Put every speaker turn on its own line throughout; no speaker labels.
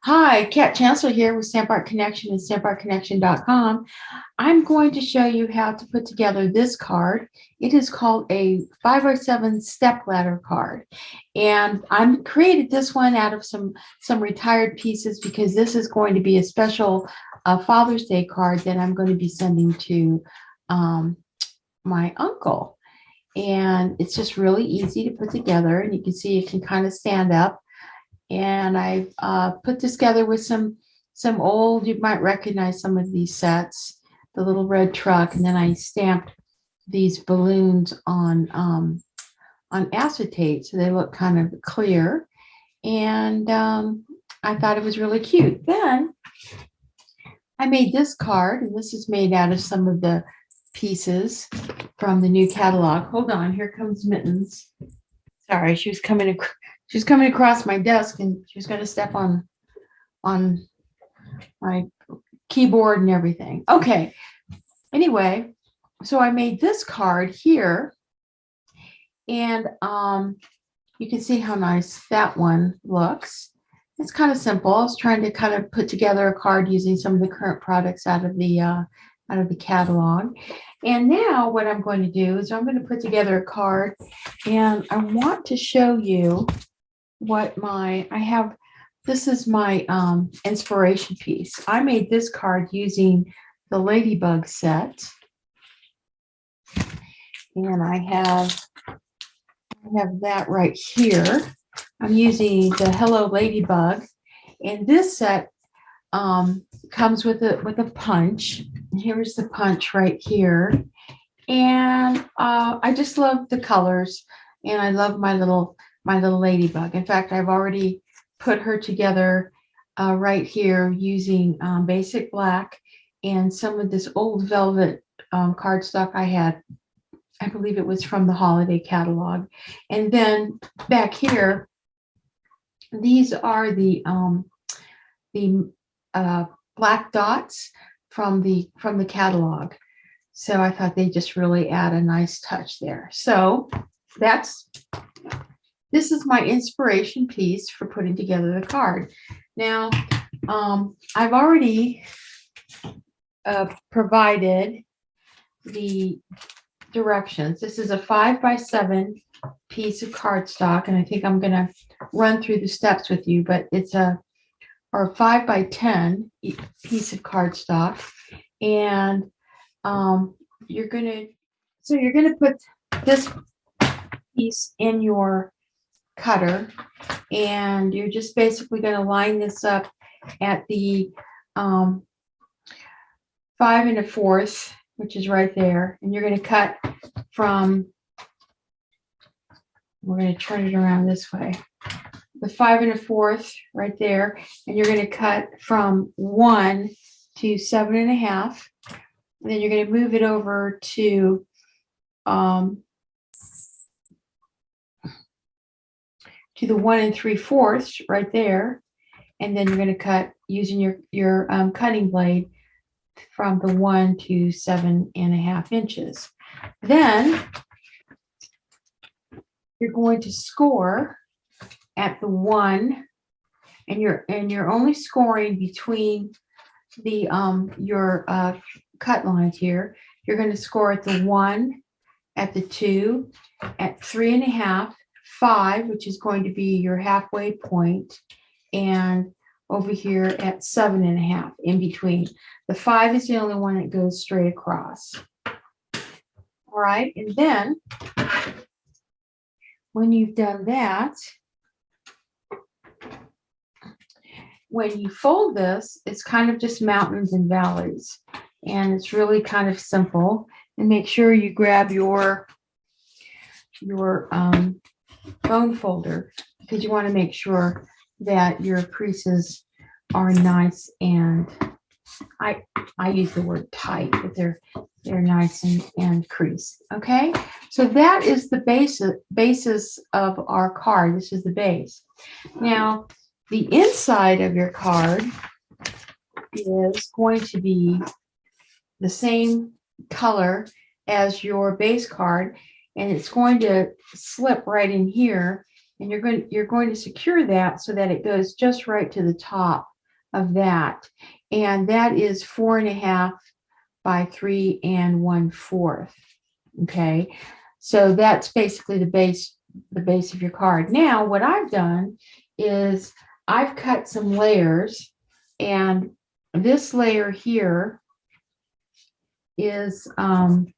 Hi, Kat Chancellor here with Stamp Art Connection and stampartconnection.com. I'm going to show you how to put together this card. It is called a 5x7 step ladder card. And I created this one out of some retired pieces because this is going to be a special Father's Day card that I'm going to be sending to my uncle. And it's just really easy to put together. And you can see it can kind of stand up. And I put this together with some old, you might recognize some of these sets, the little red truck, and then I stamped these balloons on acetate so they look kind of clear. And I thought it was really cute. Then I made this card, and this is made out of some of the pieces from the new catalog. Hold on, here comes Mittens. Sorry, she was coming across my desk, and she was going to step on my keyboard and everything. Okay. Anyway, so I made this card here, and you can see how nice that one looks. It's kind of simple. I was trying to kind of put together a card using some of the current products out of the catalog. And now what I'm going to do is I'm going to put together a card, and I want to show you what this is my inspiration piece. I made this card using the Ladybug set. And I have that right here. I'm using the Hello Ladybug. And this set comes with a punch. Here's the punch right here. And I just love the colors, and I love my little ladybug. In fact, I've already put her together right here using basic black and some of this old velvet cardstock I had. I believe it was from the holiday catalog. And then back here, these are the black dots from the catalog. So I thought they just really add a nice touch there. So this is my inspiration piece for putting together the card. Now, I've already provided the directions. This is a 5x7 piece of cardstock, and I think I'm going to run through the steps with you, but it's a 5x10 piece of cardstock, and you're going to put this piece in your cutter, and you're just basically going to line this up at the 5 1/4, which is right there, and you're going to cut from, we're going to turn it around this way, the 5 1/4 right there, and you're going to cut from 1 to 7 1/2, and then you're going to move it over to the 1 3/4 right there, and then you're going to cut using your cutting blade from the 1 to 7 1/2 inches. Then you're going to score at the 1, and you're only scoring between the your cut lines here. You're going to score at the 1, at the 2, at 3 1/2, 5, which is going to be your halfway point, and over here at 7 1/2 in between. The 5 is the only one that goes straight across. All right, and then when you've done that, when you fold this, it's kind of just mountains and valleys, and it's really kind of simple. And make sure you grab your bone folder, because you want to make sure that your creases are nice, and I use the word tight, but they're nice and creased. Okay, so that is the basis of our card. This is the base. Now, the inside of your card is going to be the same color as your base card, and it's going to slip right in here, and you're going to secure that so that it goes just right to the top of that. And that is 4.5 by 3 1/4. Okay, so that's basically the base of your card. Now, what I've done is I've cut some layers, and this layer here is, and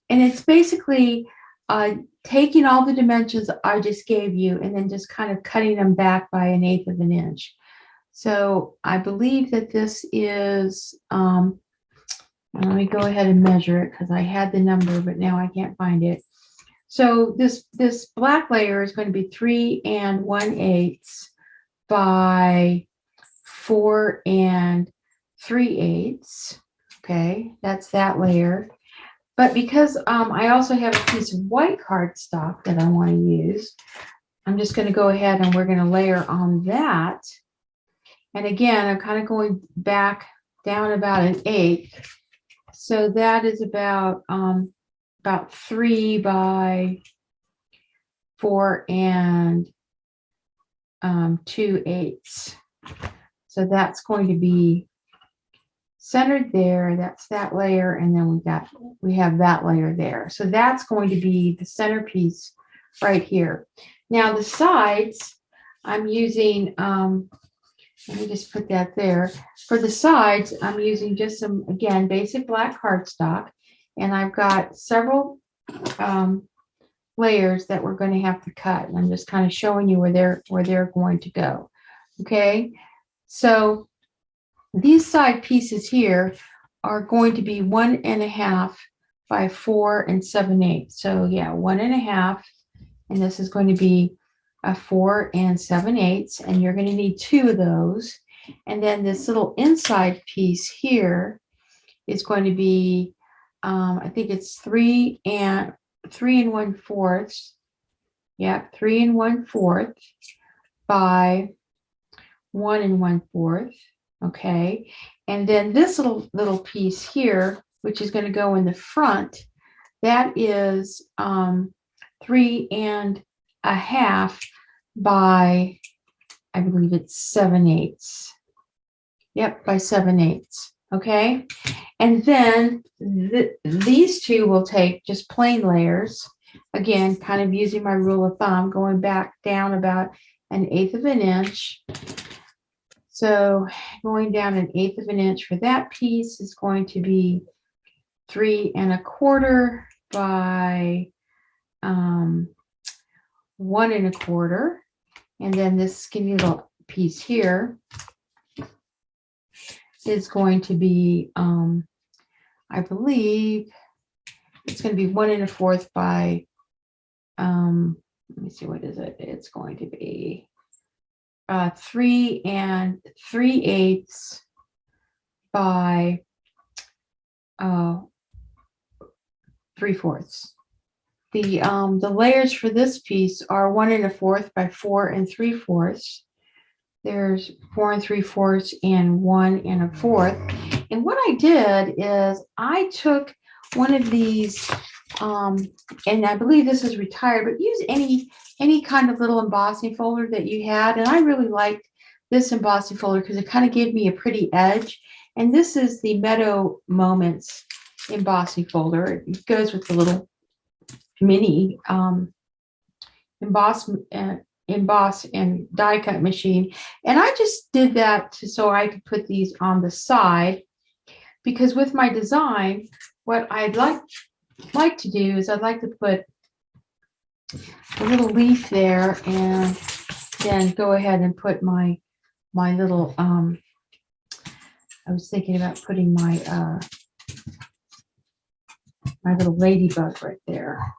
it's basically taking all the dimensions I just gave you and then just kind of cutting them back by 1/8 of an inch. So I believe that this is, let me go ahead and measure it because I had the number, but now I can't find it. So this black layer is going to be 3 1/8 by 4 3/8. Okay, that's that layer. But because I also have a piece of white cardstock that I want to use, I'm just going to go ahead and we're going to layer on that. And again, I'm kind of going back down about 1/8. So that is about 3 by 4 2/8. So that's going to be centered there. That's that layer, and then we have that layer there. So that's going to be the centerpiece right here. Now the sides, I'm using, let me just put that there. For the sides, I'm using just some, again, basic black cardstock, and I've got several layers that we're going to have to cut. And I'm just kind of showing you where they're going to go. Okay, so these side pieces here are going to be 1.5 by 4 7/8. So yeah, 1.5, and this is going to be a 4 7/8, and you're going to need 2 of those. And then this little inside piece here is going to be, I think it's 3 1/4. Yeah, 3 1/4 by 1 1/4. Okay, and then this little piece here, which is going to go in the front, that is 3 1/2 by, I believe it's 7/8. Yep, by 7/8. Okay, and then these two will take just plain layers. Again, kind of using my rule of thumb, going back down about 1/8 of an inch. So going down 1/8 of an inch for that piece is going to be 3 1/4 by 1 1/4. And then this skinny little piece here is going to be, I believe it's going to be 1 1/4 by, let me see, what is it? It's going to be 3 3/8 by 3/4. The layers for this piece are 1 1/4 by 4 3/4. There's 4 3/4 and 1 1/4. And what I did is I took one of these, and I believe this is retired, but use any kind of little embossing folder that you had. And I really liked this embossing folder because it kind of gave me a pretty edge. And this is the Meadow Moments embossing folder. It goes with the little mini emboss and die cut machine. And I just did that so I could put these on the side, because with my design, what I'd like to do is I'd like to put a little leaf there, and then go ahead and put my little, I was thinking about putting my little ladybug right there.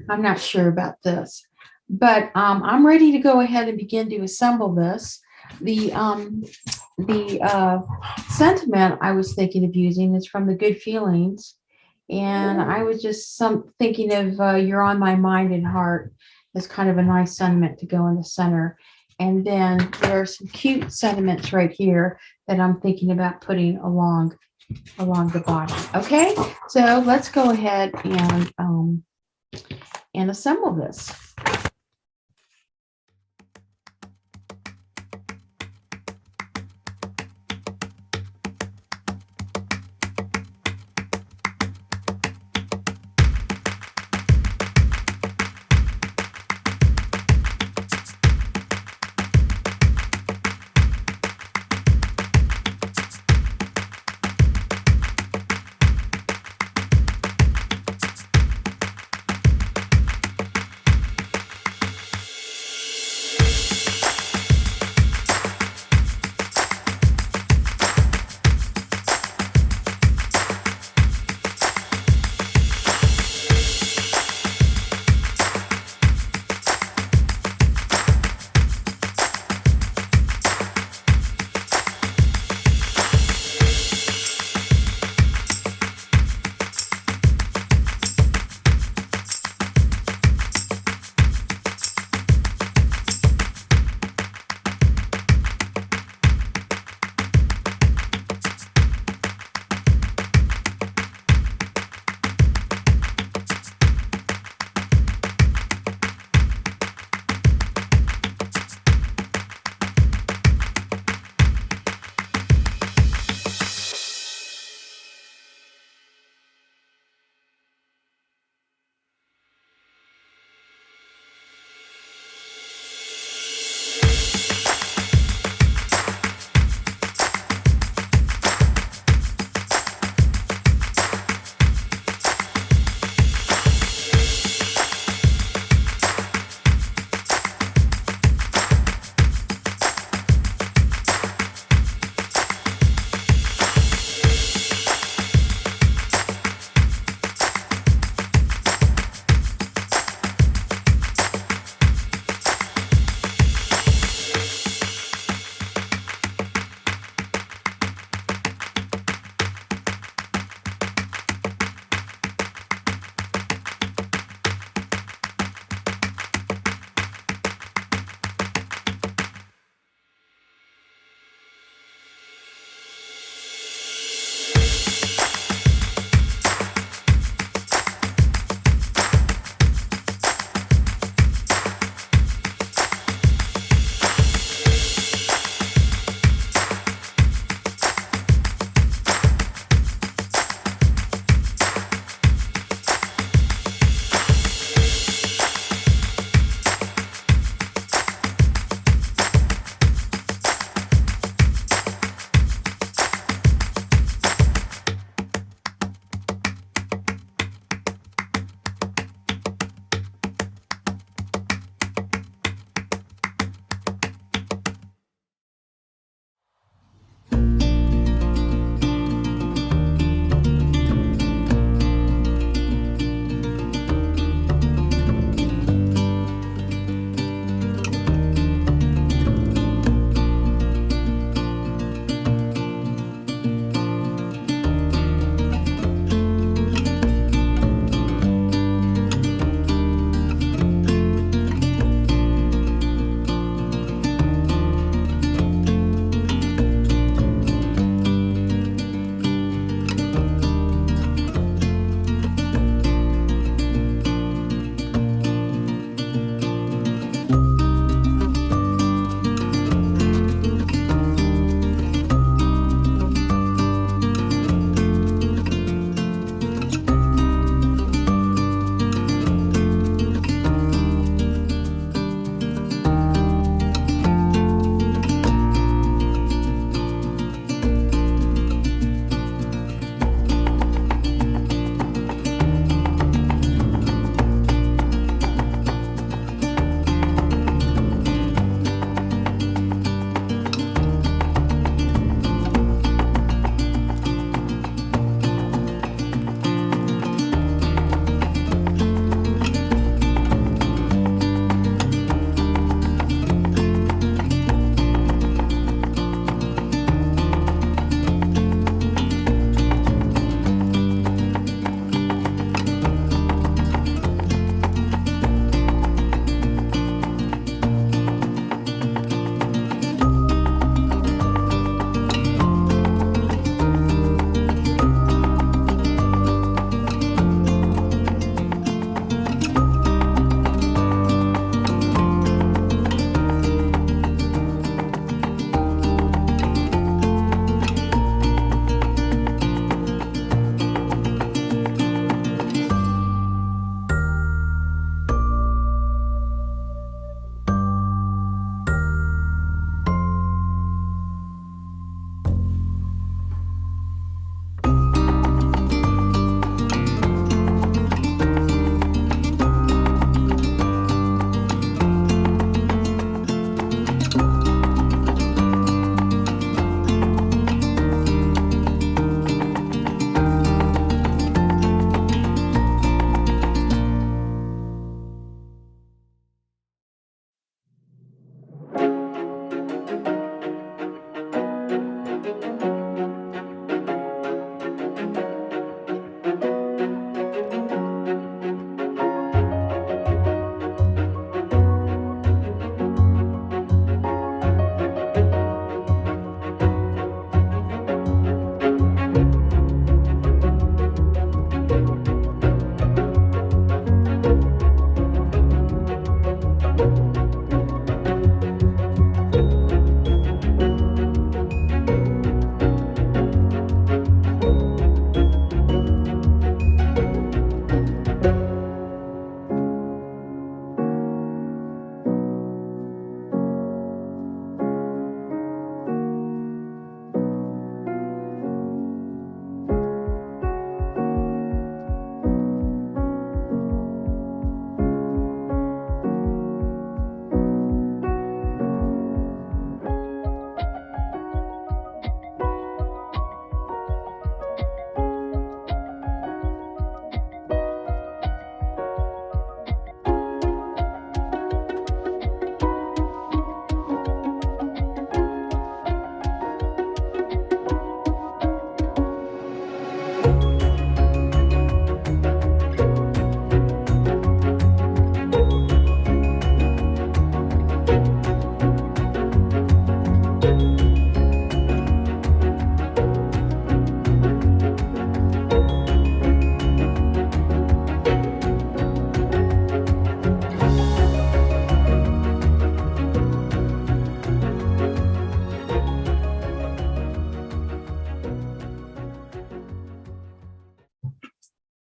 I'm not sure about this, but I'm ready to go ahead and begin to assemble this. The sentiment I was thinking of using is from the Good Feelings, and I was just thinking of You're on My Mind and Heart as kind of a nice sentiment to go in the center. And then there are some cute sentiments right here that I'm thinking about putting along the bottom. Okay, so let's go ahead and assemble this.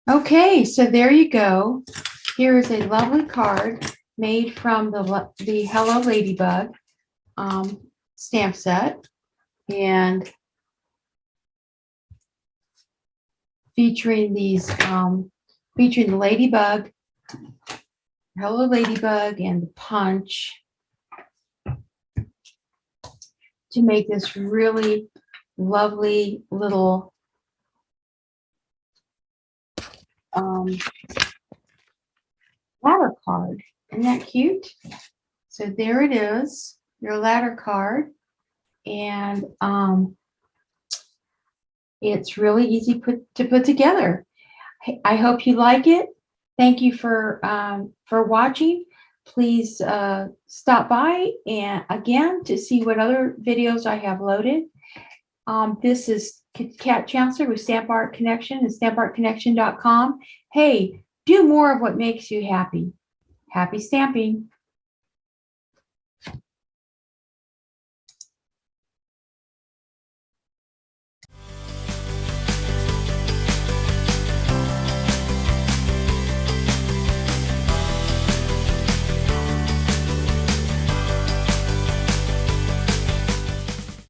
Okay, so there you go. Here is a lovely card made from the Hello Ladybug stamp set, and featuring these featuring the Ladybug, Hello Ladybug, and the punch to make this really lovely little ladder card. Isn't that cute? So there it is, your ladder card, and it's really easy to put together. I hope you like it. Thank you for watching. Please stop by and again to see what other videos I have loaded. This is Kat Chancellor with Stamp Art Connection and stampartconnection.com. Hey, do more of what makes you happy. Happy stamping.